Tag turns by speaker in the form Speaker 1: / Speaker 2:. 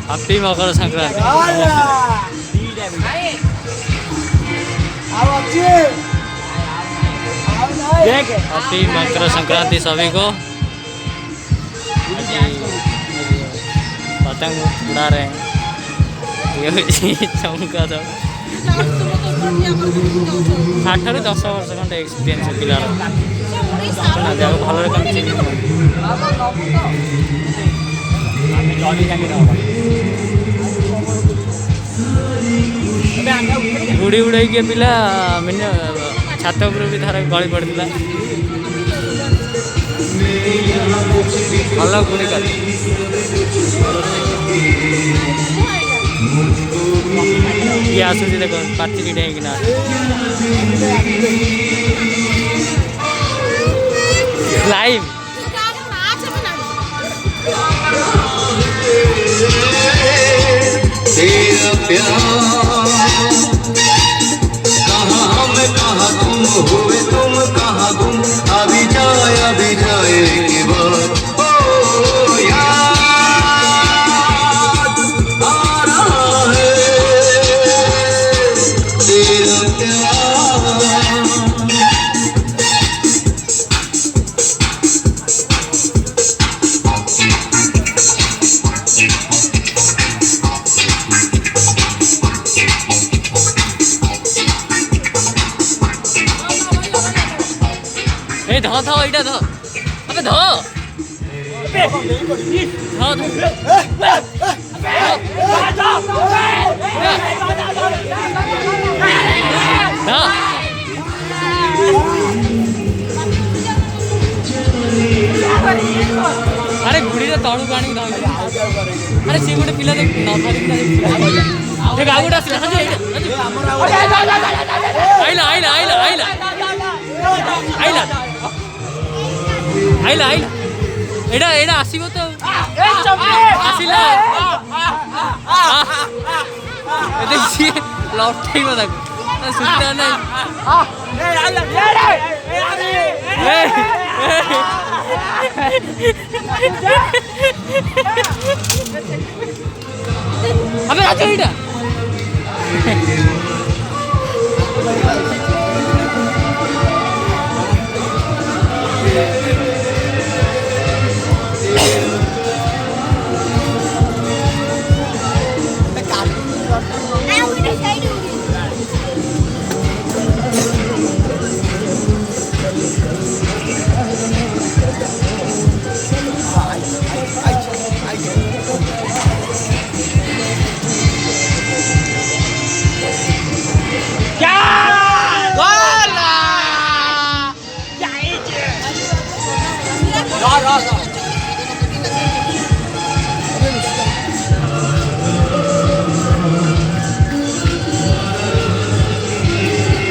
Speaker 1: Happy Makar Sankranti happy Makar Sankranti सभी को। पतंग उड़ा रहे हैं चमका तो 8 ରୁ 10 वर्ष खंडे एक्सपीरियंस पिलार भल गुड़ी उड़े पिला छात उपर भी थर गली पड़ता भल गुड़ी कर ये आसूसी देख पार्टी डेकिना लाइव
Speaker 2: तेरा प्यार कहाँ मैं कहाँ तुम हुए तुम कहाँ तुम अभी जाए के बाद ओ याद आ रहा है तेरा प्यार।
Speaker 1: ध ध इटा ध अबे ध अरे गुड़ी तड़ू पानी अरे सी गोटे पिला देख आगुटा आइला आइला आइला आइला आइला आइला आइला एडा एडा आसीबो तो आसीला ए देखिए लौटेइबो ताको सुनता नहीं ए आइला अबे आजा एडा
Speaker 3: Rồi